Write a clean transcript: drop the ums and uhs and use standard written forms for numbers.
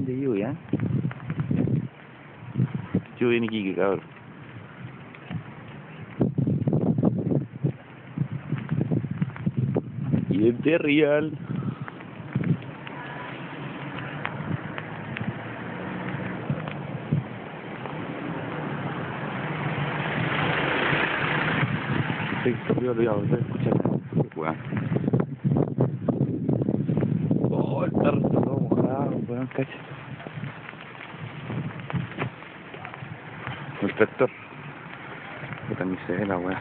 de lluvia. Lluvia en Iquique, cabrón. Y es de real. Sí, corrió, lo iba a volver a escuchar. Qué weón. Oh, el perro está todo mojado, weón, cacha. El tractor. Puta, ni se ve la weá.